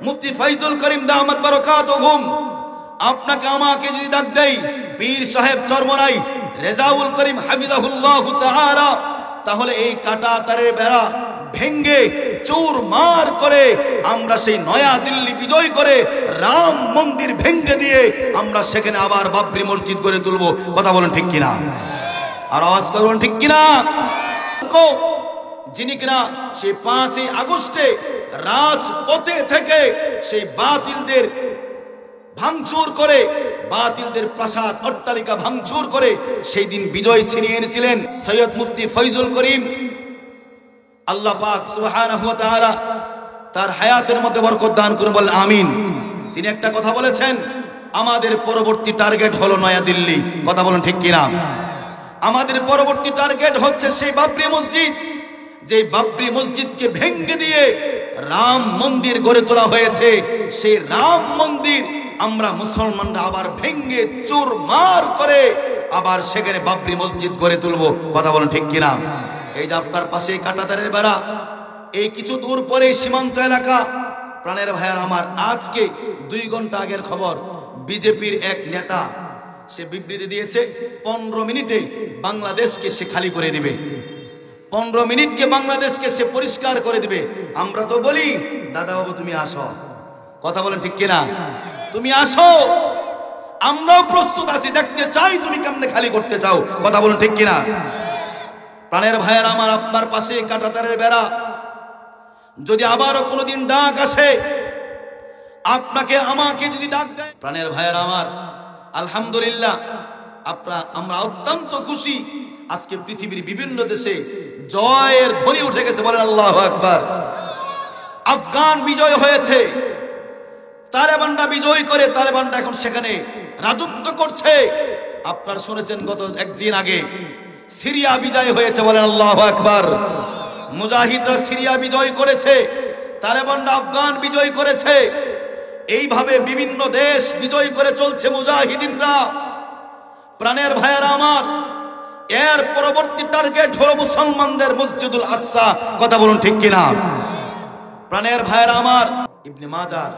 মুফতি ফয়জুল করিম দামাত বারাকাতুহুম আপনাকে আমাকে যদি ডাক দেই পীর সাহেব চরমনাই রেজাউল করিম হাফিজাহুল্লাহ তাআলা, তাহলে এই কাটা তারের বেড়া ভেঙ্গে চুরমার করে আমরা সেই নয়া দিল্লি বিজয় করে রাম মন্দির ভেঙ্গে দিয়ে আমরা সেখানে আবার বাবরি মসজিদ গড়ে তুলবো। কথা বলেন ঠিক কিনা? আর আওয়াজ করুন ঠিক কিনা? যিনি কিনা সেই 5ই আগস্টে রাজপথে থেকে সেই বাতিলদের ভাঙচুর করে, বাতিলদের প্রাসাদ অট্টালিকা ভাঙচুর করে সেই দিন বিজয় ছিনিয়ে এনেছিলেন সৈয়দ মুফতি ফয়জুল করিম, আল্লাহ পাক সুবহানাহু ওয়া তাআলা তার হায়াতের মধ্যে বরকত দান করুন, বলেন আমিন। তিনি একটা কথা বলেছেন, আমাদের পরবর্তী টার্গেট হলো নয়া দিল্লি। কথা বলেন ঠিক কিনা? আমাদের পরবর্তী টার্গেট হচ্ছে সেই বাবরি মসজিদ, যে বাবরি মসজিদকে ভেঙ্গে দিয়ে রাম মন্দির গড়ে তোলা হয়েছে। সেই রাম মন্দির আমরা মুসলমানরা আবার ভেঙ্গে চুরমার করে আবার সেখানে বাবরি মসজিদ গড়ে তুলবো। কথা বলেন ঠিক কিনা? এই যে আপনার পাশে কাঁটাতারের বেড়া, এই কিছু দূর পরে সীমান্ত এলাকা। প্রাণের ভাইয়ার আমার, আজকে 2 ঘন্টা আগের খবর, বিজেপির এক নেতা সে বিবৃতি দিয়েছে 15 মিনিটে বাংলাদেশকে সে খালি করে দিবে, 15 মিনিটকে বাংলাদেশকে সে পরিষ্কার করে দিবে। আমরা তো বলি দাদা বাবু তুমি আসো। কথা বলেন ঠিক কিনা? তুমি আসো, আমরাও প্রস্তুত আছি, দেখতে চাই তুমি কেমনে খালি করতে চাও। কথা বলেন ঠিক কিনা? প্রাণের ভাইয়ের আমার, আপনার পাশে কাঁটাতারের বেড়া যদি আবারও কোনোদিন ডাক আসে, আপনাকে আমাকে যদি ডাক দেয়, প্রাণের ভাইয়ের আমার, আলহামদুলিল্লাহ আমরা অত্যন্ত খুশি। আজকে পৃথিবীর বিভিন্ন দেশে জয়ের ধ্বনি উঠে গেছে, বলেন আল্লাহু আকবার। আফগান বিজয় হয়েছে, তালেবানরা বিজয় করে তালেবানরা এখন সেখানে রাজত্ব করছে। আপনারা শুনেছেন গত একদিন আগে সিরিয়া বিজয় হয়েছে, বলেন আল্লাহু আকবার। মুজাহিদরা সিরিয়া বিজয় করেছে, তালেবানরা আফগান বিজয় করেছে। এইভাবে বিভিন্ন দেশ বিজয় করে চলছে মুজাহিদিনরা। প্রাণের ভাইয়েরা আমার, এর পরবর্তী টার্গেট হলো মুসলমানদের মসজিদুল আকসা। কথা বলুন ঠিক কিনা? প্রাণের ভাইয়েরা আমার, ইবনে মাজার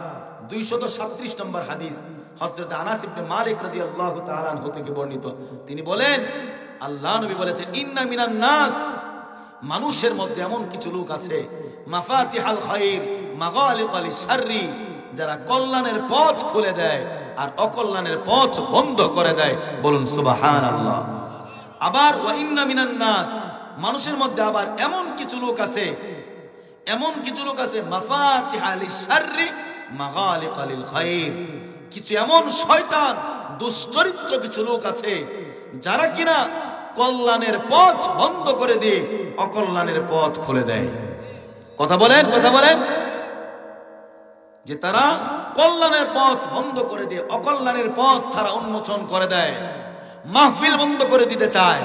237 নম্বর হাদিস, হযরত আনাস ইবনে মালিক রাদিয়াল্লাহু তাআলা আনহু থেকে বর্ণিত। তিনি বলেন, আল্লাহ নবী বলেছেন, ইন্না মিনান নাস, মানুষের মধ্যে এমন কিছু লোক আছে, মাফাতিহাল খায়র মাগালিকাল শাররি, যারা কল্যাণের পথ খুলে দেয় আর অকল্যাণের পথ বন্ধ করে দেয়। বলুন সুবহানাল্লাহ। আবার ওয়া ইন্না মিনান নাস, মানুষের মধ্যে আবার এমন কিছু লোক আছে, মাফাতিহাল শাররি মাগালিকাল খায়র, কিছু এমন শয়তান দুশ্চরিত্র কিছু লোক আছে যারা কিনা কল্যাণের পথ বন্ধ করে দিয়ে অকল্যাণের পথ খুলে দেয়। কথা বলেন, কথা বলেন, যে তারা কল্যাণের পথ বন্ধ করে দিয়ে অকল্যাণের পথ তারা উন্মোচন করে দেয়। মাহফিল বন্ধ করে দিতে চায়,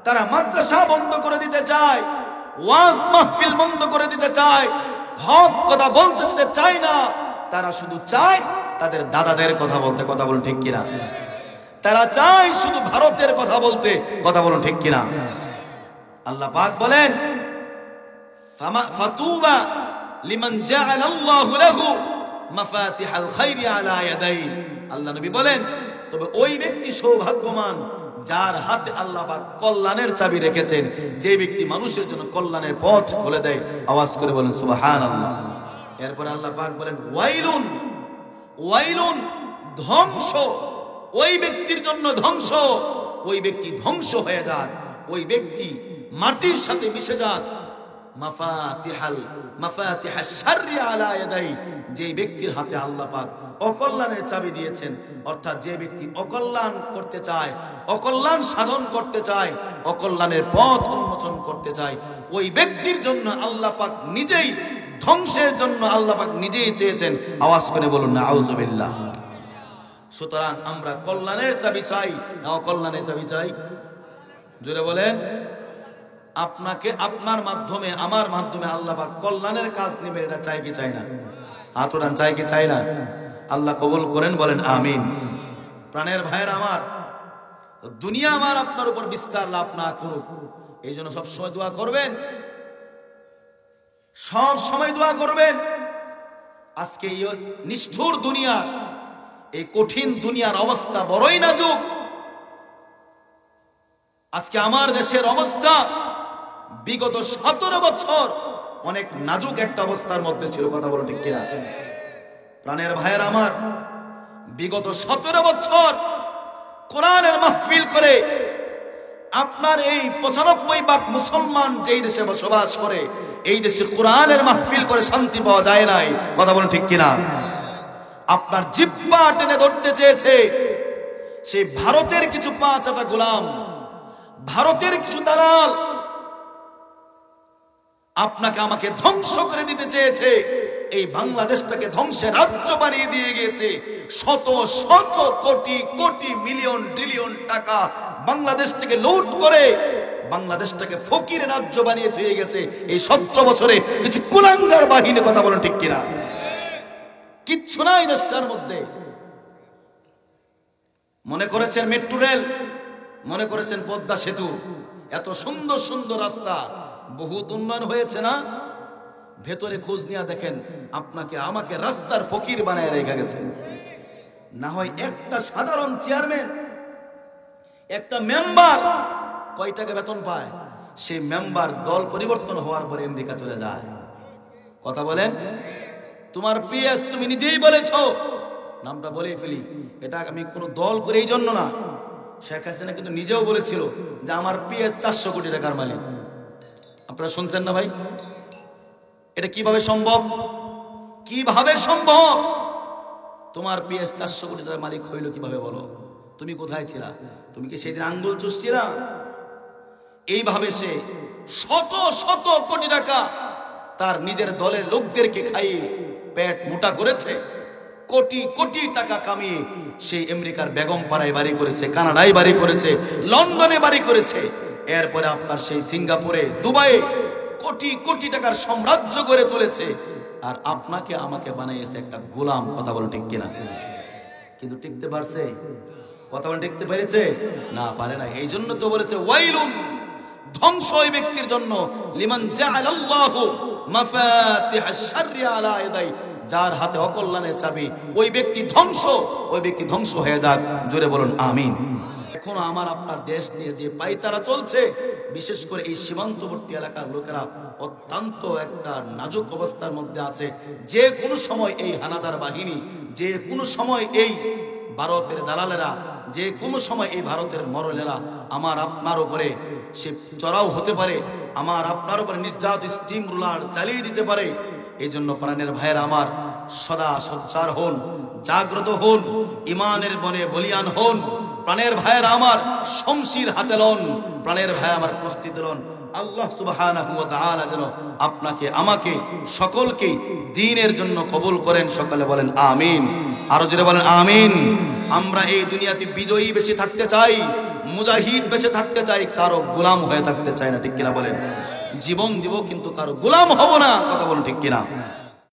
তারা মাদ্রাসা বন্ধ করে দিতে চায়, ওয়াজ মাহফিল বন্ধ করে দিতে চায়, হক কথা বলতে দিতে চায় না। তারা শুধু চায় তাদের দাদাদের কথা বলতে। কথা বলুন ঠিক কিনা? তারা চায় শুধু ভারতের কথা বলতে। কথা বলুন ঠিক কিনা? আল্লাহ পাক বলেন, ফাতুবা লিমান জাআলাল্লাহু লাহু মাফাতিহাল খায়রি আলা ইয়াদাইহি। আল্লাহ নবী বলেন, তবে ওই ব্যক্তি সৌভাগ্যবান যার হাতে আল্লাহ পাক কল্যাণের চাবি রেখেছেন, যে ব্যক্তি মানুষের জন্য কল্যাণের পথ খুলে দেয়। আওয়াজ করে বলেন সুবহানাল্লাহ। এরপর আল্লাহ পাক বলেন, ওয়াইলুন, ওয়াইলুন, ধ্বংস ওই ব্যক্তির জন্য, ধ্বংস, ওই ব্যক্তি ধ্বংস হয়ে যাক, ওই ব্যক্তি মাটির সাথে মিশে যাক। মাফাতিহাশ শাররি আলা ইয়াদাই, যে ব্যক্তির হাতে আল্লাহ পাক অকল্যাণের চাবি দিয়েছেন, অর্থাৎ যে ব্যক্তি অকল্যাণ করতে চায়, অকল্যাণ সাধন করতে চায়, অকল্যাণের পথ উন্মোচন করতে চায়, ওই ব্যক্তির জন্য আল্লাহ পাক নিজেই ধ্বংসের জন্য আল্লাহ পাক নিজেই চেয়েছেন। আওয়াজ করে বলুন না আউযুবিল্লাহ। সুতরাং আমরা কল্যাণের চাবি চাই না অকল্যাণের চাবি চাই? জোরে বলেন। আপনাকে, আপনার মাধ্যমে, আমার মাধ্যমে আল্লাহ পাক কল্যাণের কাজ নেবে, এটা চাই কি চাই না? হাত ওঠান, চাই কি চাই না? আল্লাহ কবুল করেন, বলেন আমিন। প্রাণের ভাইয়ের আমার, দুনিয়া আমার আপনার উপর বিস্তার লাভ না করুক, এই জন্য সবসময় দোয়া করবেন, সব সময় দোয়া করবেন। আজকে এই নিষ্ঠুর দুনিয়ার, এই কঠিন দুনিয়ার অবস্থা বড়ই নাজুক। আজকে আমার দেশের অবস্থা বিগত 17 বছর অনেক নাজুক একটা অবস্থার মধ্যে ছিল। কথা বলো ঠিক কিনা? প্রাণের ভাইয়ের আমার, বিগত 17 বছর কোরআনের মাহফিল করে আপনার এই 95 ভাগ মুসলমান যেই দেশে বসবাস করে, এই দেশে কোরআনের মাহফিল করে শান্তি পাওয়া যায় নাই। কথা বলেন ঠিক কিনা? আপনার জিহ্বা টেনে ধরতে চেয়েছে সেই ভারতের কিছু পাঁচটা গোলাম, ভারতের কিছু দালাল আপনাকে আমাকে ধ্বংস করে দিতে চেয়েছে। এই বাংলাদেশটাকে ধ্বংসের রাজ্য বানিয়ে দিয়ে গিয়েছে। শত শত কোটি কোটি মিলিয়ন ট্রিলিয়ন টাকা বাংলাদেশ থেকে লুট করে বাংলাদেশটাকে ফকিরের রাজ্য বানিয়ে দিয়ে গেছে এই 17 বছরে কিছু কুলাঙ্গার বাহিনী। কথা বলেন ঠিক কিনা? কিচ্ছু নাই দেশটার মধ্যে। মনে করেছেন মেট্রো রেল, মনে করেছেন পদ্মা সেতু, এত সুন্দর সুন্দর রাস্তা, বহুত উন্নয়ন হয়েছে না? ভেতরে খোঁজ নিয়ে দেখেন আপনাকে আমাকে রাস্তার ফকির বানায় রেখে গেছে। না হয় একটা সাধারণ চেয়ারম্যান, একটা মেম্বার কয় টাকা বেতন পায়? সেই মেম্বার দল পরিবর্তন হওয়ার পরে আমেরিকা চলে যায়। কথা বলেন? তোমার পিএস তুমি নিজেই বলেছো, নামটা বলেই ফেলি, এটা আমি কোনো দল করে এই জন্য না, শেখ হাসিনা কিন্তু নিজেও বলেছিল যে আমার পিএস 400 কোটি টাকার মালিক। আপনারা শুনছেন না ভাই? এটা কিভাবে সম্ভব? কিভাবে সম্ভব? তোমার পিএস 400 কোটি টাকার মালিক হইল কিভাবে বলো? তুমি কোথায় ছিলা? তুমি কি সেদিন আঙ্গুল চুষছিলা? এইভাবে সে শত শত কোটি টাকা তার নিজের দলের লোকদেরকে খাইয়ে পেট মোটা করেছে। কোটি কোটি টাকা কামিয়ে সেই আমেরিকার বেগম পাড়ায় বাড়ি করেছে, কানাডায় বাড়ি করেছে, লন্ডনে বাড়ি করেছে। এরপরে আপনার সেই সিঙ্গাপুরে, দুবাইয়ে কোটি কোটি টাকার সাম্রাজ্য গড়ে তুলেছে। আর আপনাকে আমাকে বানিয়েছে একটা গোলাম। কথা বলে ঠিক কিনা? কিন্তু টিকতে পারছে? কথা বলে টিকতে পেরেছে? না, পারে না। এই জন্য তো বলেছে ওয়াইলুন, ধ্বংস ওই ব্যক্তির জন্য, লিমান জাআলাল্লাহু মাফাতিহাশ শাররি আলা ইয়াদাই, যার হাতে অকল্যাণের চাবি, ওই ব্যক্তি ধ্বংস, ওই ব্যক্তি ধ্বংস হয়ে যাক। জোরে বলুন আমিন। এখন আমার আপনার দেশ নিয়ে যে পাইতারা চলছে, বিশেষ করে এই সীমান্তবর্তী এলাকার লোকেরা অত্যন্ত একটা নাজুক অবস্থার মধ্যে আছে। যে কোনো সময় এই হানাদার বাহিনী, যে কোনো সময় এই ভারতের দালালেরা, যে কোনো সময় এই ভারতের মরলেরা আমার আপনার উপরে সে চড়াও হতে পারে, আমার আপনার উপরে নির্যাত স্টিম রুলার চালিয়ে দিতে পারে। এই জন্য প্রাণের ভাইয়ের আমার, সদা সোচ্চার হন, জাগ্রত হন, ইমানের বনে বলিয়ান হন। প্রাণের ভাইয়ের আমার, শমশির হাতে লন। প্রাণের ভাই আমার, প্রস্তুত লন। আল্লাহ সুবহানাহু ওয়া তাআলা যেন আপনাকে আমাকে সকলকে দ্বীনের জন্য কবুল করেন। সকালে বলেন আমিন। আরো জোরে বলেন আমিন। আমরা এই দুনিয়াতে বিজয়ী বেশি থাকতে চাই, মুজাহিদ বেশি থাকতে চাই, কারো গোলাম হয়ে থাকতে চাই না। ঠিক কিনা বলেন? জীবন দিব কিন্তু কারো গোলাম হব না। কথা বলুন ঠিক কিনা?